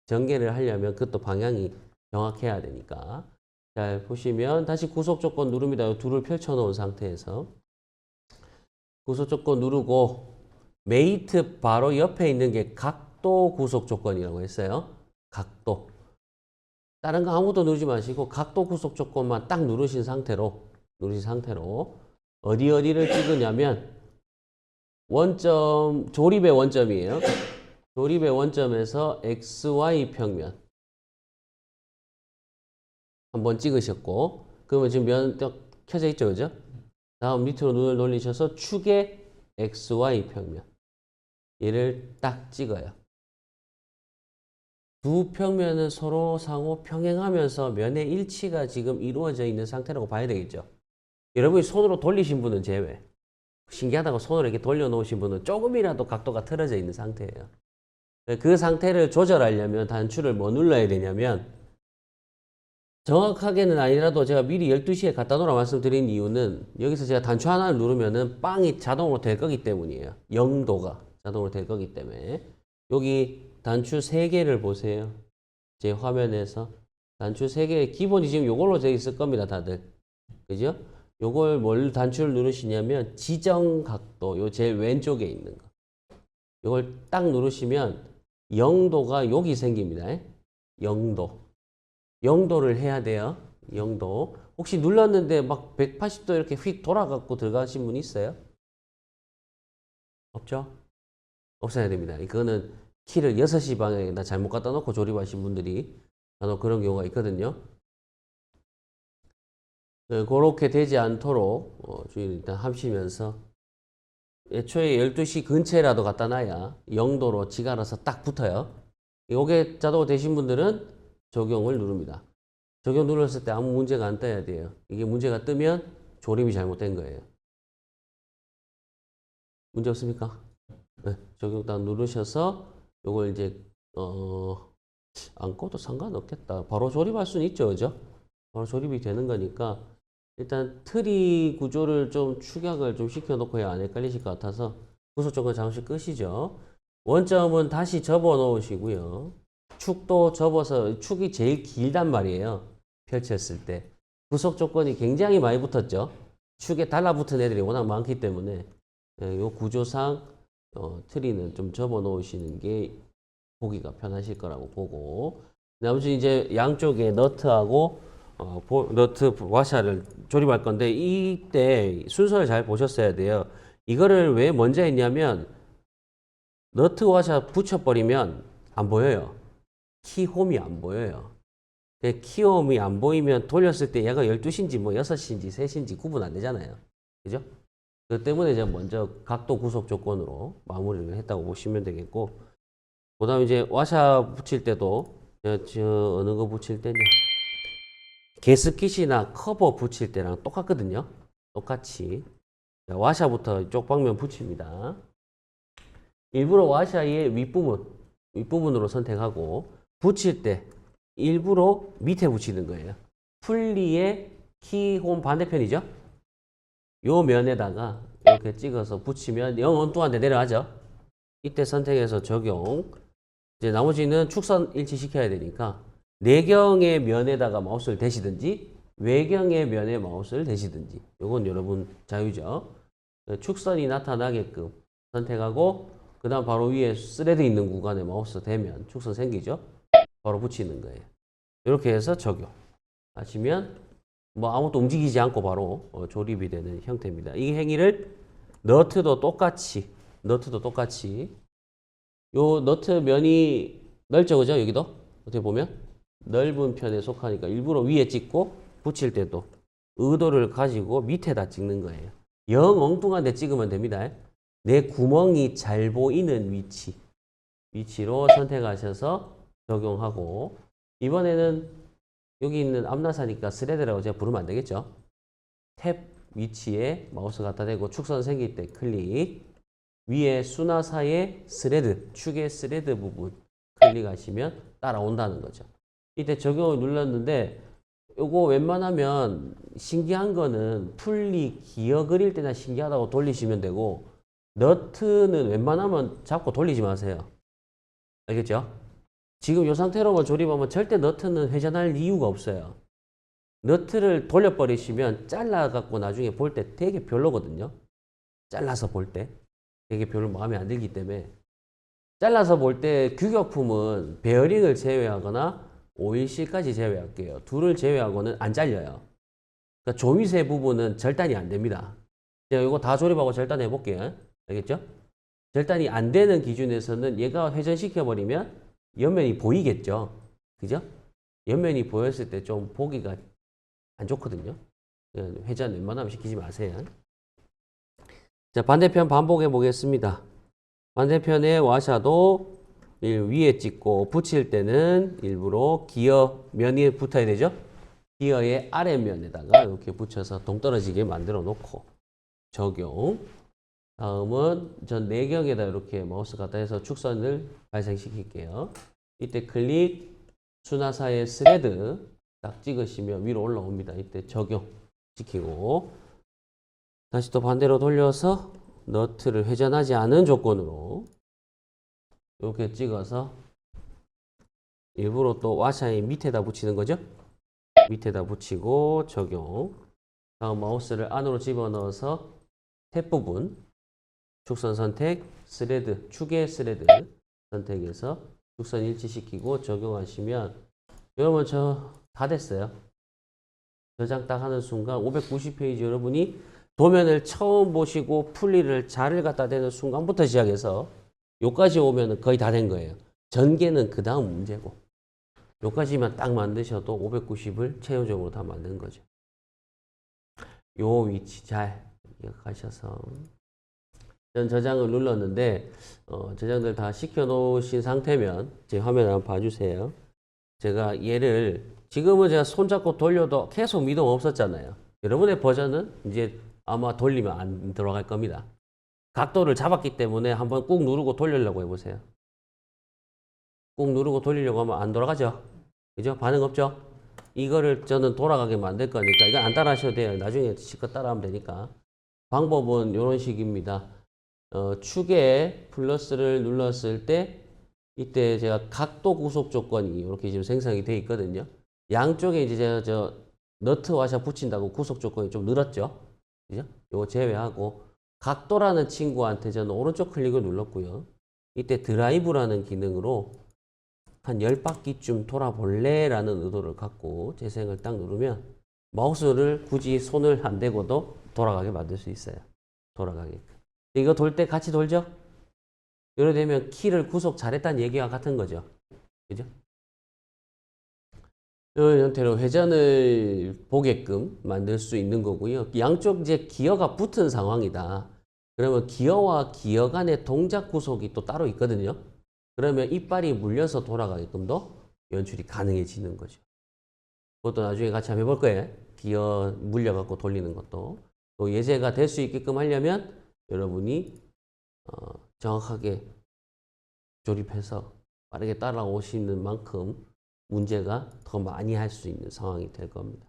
전개를 하려면 그것도 방향이 정확해야 되니까. 자, 보시면 다시 구속 조건 누릅니다. 둘을 펼쳐 놓은 상태에서 구속 조건 누르고 메이트 바로 옆에 있는 게 각도 구속 조건이라고 했어요. 각도. 다른 거 아무것도 누르지 마시고 각도 구속 조건만 딱 누르신 상태로 어디를 찍으냐면 원점, 조립의 원점이에요. 조립의 원점에서 XY 평면 한번 찍으셨고, 그러면 지금 면 켜져 있죠, 그죠? 다음 밑으로 눈을 돌리셔서 축의 XY 평면. 얘를 딱 찍어요. 두 평면은 서로 상호 평행하면서 면의 일치가 지금 이루어져 있는 상태라고 봐야 되겠죠. 여러분이 손으로 돌리신 분은 제외. 신기하다고 손으로 이렇게 돌려놓으신 분은 조금이라도 각도가 틀어져 있는 상태예요. 그 상태를 조절하려면 단추를 뭐 눌러야 되냐면, 정확하게는 아니라도 제가 미리 12시에 갖다 놓으라 말씀드린 이유는 여기서 제가 단추 하나를 누르면은 빵이 자동으로 될 거기 때문이에요. 0도가 자동으로 될 거기 때문에. 여기 단추 3개를 보세요. 제 화면에서. 단추 3개, 기본이 지금 요걸로 되어 있을 겁니다, 다들. 그죠? 요걸 뭘 단추를 누르시냐면 지정 각도, 요 제일 왼쪽에 있는 거. 요걸 딱 누르시면 0도가 여기 생깁니다. 0도. 0도를 해야 돼요. 0도. 혹시 눌렀는데 막 180도 이렇게 휙 돌아가고 들어가신 분 있어요? 없죠? 없어야 됩니다. 이거는 키를 6시 방향에다 잘못 갖다 놓고 조립하신 분들이 간혹 그런 경우가 있거든요. 그렇게 되지 않도록 주의를 일단 하시면서 애초에 12시 근처에라도 갖다 놔야 0도로 지가 알아서 딱 붙어요. 요게 자동 되신 분들은 적용을 누릅니다. 적용 눌렀을 때 아무 문제가 안 떠야 돼요. 이게 문제가 뜨면 조립이 잘못된 거예요. 문제 없습니까? 네, 적용 딱 누르셔서 요걸 이제 안 꺼도 상관없겠다. 바로 조립할 수는 있죠, 그죠? 바로 조립이 되는 거니까 일단 트리 구조를 좀 축약을 좀 시켜놓고 해야 안 헷갈리실 것 같아서 구속 조건 잠시 끄시죠. 원점은 다시 접어 놓으시고요. 축도 접어서 축이 제일 길단 말이에요. 펼쳤을 때. 구속 조건이 굉장히 많이 붙었죠. 축에 달라붙은 애들이 워낙 많기 때문에 이 구조상 트리는 좀 접어 놓으시는 게 보기가 편하실 거라고 보고, 나머지 이제 양쪽에 너트하고 너트 와샤를 조립할 건데 이때 순서를 잘 보셨어야 돼요. 이거를 왜 먼저 했냐면 너트 와샤 붙여버리면 안 보여요. 키홈이 안 보여요. 키홈이 안 보이면 돌렸을 때 얘가 12시인지 뭐 6시인지 3시인지 구분 안 되잖아요. 그죠? 그 때문에 제가 먼저 각도 구속 조건으로 마무리를 했다고 보시면 되겠고, 그 다음에 이제 와샤 붙일 때도 저 어느 거 붙일 때냐, 게스킷이나 커버 붙일 때랑 똑같거든요. 똑같이 와샤부터 이쪽 방면 붙입니다. 일부러 와샤의 윗부분으로 선택하고 붙일 때 일부러 밑에 붙이는 거예요. 풀리의 키홈 반대편이죠. 요 면에다가 이렇게 찍어서 붙이면 0 엉뚱한데 내려가죠. 이때 선택해서 적용. 이제 나머지는 축선 일치시켜야 되니까 내경의 면에다가 마우스를 대시든지 외경의 면에 마우스를 대시든지, 요건 여러분 자유죠. 축선이 나타나게끔 선택하고 그 다음 바로 위에 스레드 있는 구간에 마우스 대면 축선 생기죠. 바로 붙이는 거예요. 이렇게 해서 적용하시면 뭐 아무것도 움직이지 않고 바로 조립이 되는 형태입니다. 이 행위를 너트도 똑같이 요 너트 면이 넓죠, 그죠? 여기도 어떻게 보면 넓은 편에 속하니까 일부러 위에 찍고 붙일 때도 의도를 가지고 밑에다 찍는 거예요. 영 엉뚱한 데 찍으면 됩니다. 내 구멍이 잘 보이는 위치로 선택하셔서 적용하고, 이번에는 여기 있는 앞나사니까 스레드라고 제가 부르면 안 되겠죠. 탭 위치에 마우스 갖다 대고 축선 생길 때 클릭, 위에 수나사의 스레드, 축의 스레드 부분 클릭하시면 따라온다는 거죠. 이때 적용을 눌렀는데 요거 웬만하면 신기한 거는 풀리 기어 그릴 때나 신기하다고 돌리시면 되고, 너트는 웬만하면 잡고 돌리지 마세요. 알겠죠? 지금 이 상태로만 조립하면 절대 너트는 회전할 이유가 없어요. 너트를 돌려버리시면 잘라갖고 나중에 볼 때 되게 별로거든요. 잘라서 볼 때 되게 별로 마음에 안 들기 때문에, 잘라서 볼 때 규격품은 베어링을 제외하거나 오일실까지 제외할게요. 둘을 제외하고는 안 잘려요. 그러니까 조미세 부분은 절단이 안 됩니다. 제가 이거 다 조립하고 절단해 볼게요. 알겠죠? 절단이 안 되는 기준에서는 얘가 회전시켜 버리면 옆면이 보이겠죠. 그죠? 옆면이 보였을 때 좀 보기가 안 좋거든요. 회전 웬만하면 시키지 마세요. 자, 반대편 반복해 보겠습니다. 반대편의 와샤도 위에 찍고 붙일 때는 일부러 기어 면이 붙어야 되죠. 기어의 아래면에다가 이렇게 붙여서 동떨어지게 만들어 놓고 적용. 다음은 전 내경에다 이렇게 마우스 갖다 해서 축선을 발생시킬게요. 이때 클릭, 수나사의 스레드 딱 찍으시면 위로 올라옵니다. 이때 적용 시키고 다시 또 반대로 돌려서 너트를 회전하지 않은 조건으로 이렇게 찍어서 일부러 또 와샤의 밑에다 붙이는 거죠. 밑에다 붙이고 적용. 다음 마우스를 안으로 집어넣어서 탭 부분 축선 선택, 스레드, 축의 스레드 선택해서 축선 일치시키고 적용하시면 여러분 저 다 됐어요. 저장 딱 하는 순간 590페이지 여러분이 도면을 처음 보시고 풀이를 자를 갖다 대는 순간부터 시작해서 요까지 오면 거의 다 된 거예요. 전개는 그 다음 문제고 요까지만 딱 만드셔도 590을 최종적으로 다 만든 거죠. 요 위치 잘 기억하셔서 전 저장을 눌렀는데 저장들 다 시켜 놓으신 상태면 제 화면 한번 봐주세요. 제가 얘를 지금은 제가 손잡고 돌려도 계속 미동 없었잖아요. 여러분의 버전은 이제 아마 돌리면 안 들어갈 겁니다. 각도를 잡았기 때문에 한번 꾹 누르고 돌리려고 해보세요. 꾹 누르고 돌리려고 하면 안 돌아가죠? 그죠? 반응 없죠? 이거를 저는 돌아가게 만들 거니까 이거 안 따라 하셔도 돼요. 나중에 실컷 따라하면 되니까. 방법은 이런 식입니다. 축에 플러스를 눌렀을 때 이때 제가 각도 구속 조건이 이렇게 지금 생성이 되어 있거든요. 양쪽에 이제 제가 저 너트 와샤 붙인다고 구속 조건이 좀 늘었죠. 그죠? 요거 제외하고 각도라는 친구한테 저는 오른쪽 클릭을 눌렀고요. 이때 드라이브라는 기능으로 한 10바퀴쯤 돌아볼래? 라는 의도를 갖고 재생을 딱 누르면 마우스를 굳이 손을 안 대고도 돌아가게 만들 수 있어요. 돌아가게. 이거 돌 때 같이 돌죠? 이래 되면 키를 구속 잘했다는 얘기와 같은 거죠. 그죠? 이런 형태로 회전을 보게끔 만들 수 있는 거고요. 양쪽 이제 기어가 붙은 상황이다. 그러면 기어와 기어 간의 동작 구속이 또 따로 있거든요. 그러면 이빨이 물려서 돌아가게끔도 연출이 가능해지는 거죠. 그것도 나중에 같이 한번 해볼 거예요. 기어 물려갖고 돌리는 것도. 또 예제가 될 수 있게끔 하려면 여러분이 정확하게 조립해서 빠르게 따라오시는 만큼 문제가 더 많이 할 수 있는 상황이 될 겁니다.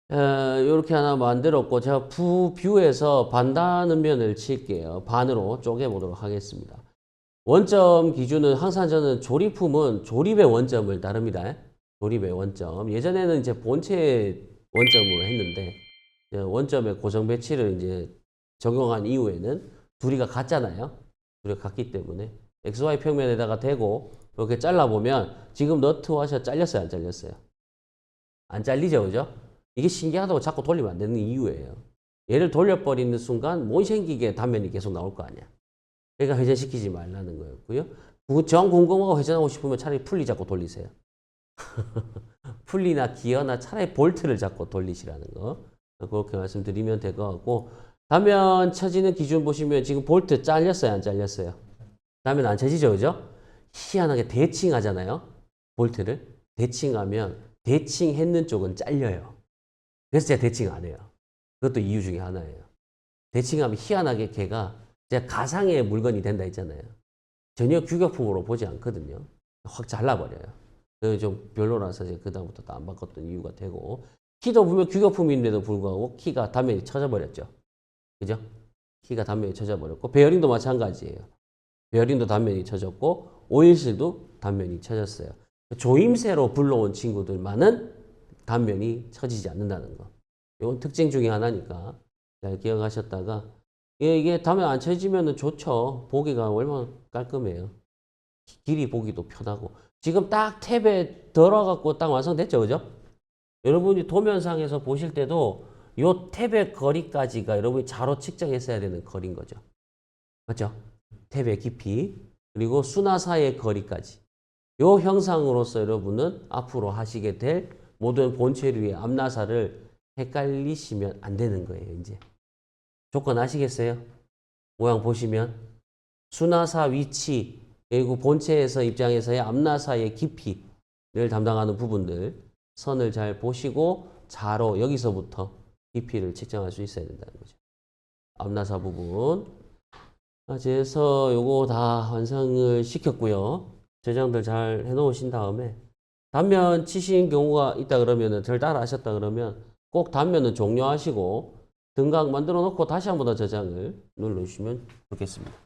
이렇게 하나 만들었고 제가 뷰에서 반다는 면을 칠게요. 반으로 쪼개보도록 하겠습니다. 원점 기준은 항상 저는 조립품은 조립의 원점을 다릅니다. 조립의 원점. 예전에는 이제 본체 원점으로 했는데 원점의 고정 배치를 이제 적용한 이후에는 둘이가 같잖아요. 둘이가 같기 때문에 XY 평면에다가 대고 이렇게 잘라보면 지금 너트 와셔 잘렸어요? 안 잘렸어요? 안 잘리죠, 그죠? 이게 신기하다고 자꾸 돌리면 안 되는 이유예요. 얘를 돌려버리는 순간 못 생기게 단면이 계속 나올 거 아니야. 그러니까 회전시키지 말라는 거였고요. 정 궁금하고 회전하고 싶으면 차라리 풀리 잡고 돌리세요. 풀리나 기어나 차라리 볼트를 잡고 돌리시라는 거. 그렇게 말씀드리면 될 것 같고 단면 쳐지는 기준 보시면 지금 볼트 잘렸어요? 안 잘렸어요? 단면 안 쳐지죠, 그죠? 희한하게 대칭하잖아요. 볼트를. 대칭하면 대칭했는 쪽은 잘려요. 그래서 제가 대칭 안 해요. 그것도 이유 중에 하나예요. 대칭하면 희한하게 걔가 제가 가상의 물건이 된다 했잖아요. 전혀 규격품으로 보지 않거든요. 확 잘라버려요. 그래서 좀 별로라서 제가 그다음부터 또 안 바꿨던 이유가 되고 키도 보면 규격품인데도 불구하고 키가 단면이 쳐져버렸죠. 그죠? 키가 단면이 쳐져버렸고 베어링도 마찬가지예요. 베어링도 단면이 쳐졌고 오일실도 단면이 쳐졌어요. 조임새로 불러온 친구들만은 단면이 쳐지지 않는다는 거. 이건 특징 중에 하나니까 잘 기억하셨다가 이게 단면 안 쳐지면 좋죠. 보기가 얼마나 깔끔해요. 길이 보기도 편하고 지금 딱 탭에 들어갖고 딱 완성됐죠, 그죠? 여러분이 도면상에서 보실 때도 요 탭의 거리까지가 여러분이 자로 측정했어야 되는 거리인 거죠. 맞죠? 탭의 깊이 그리고 수나사의 거리까지 요 형상으로서 여러분은 앞으로 하시게 될 모든 본체류의 앞나사를 헷갈리시면 안 되는 거예요. 이제 조건 아시겠어요? 모양 보시면 수나사 위치 그리고 본체에서 입장에서의 앞나사의 깊이를 담당하는 부분들 선을 잘 보시고 자로 여기서부터 깊이를 측정할 수 있어야 된다는 거죠. 앞나사 부분. 그래서 요거 다 완성을 시켰고요. 저장들 잘 해놓으신 다음에 단면 치신 경우가 있다 그러면은 절 따라 하셨다 그러면 꼭 단면은 종료하시고 등각 만들어 놓고 다시 한 번 더 저장을 눌러주시면 좋겠습니다.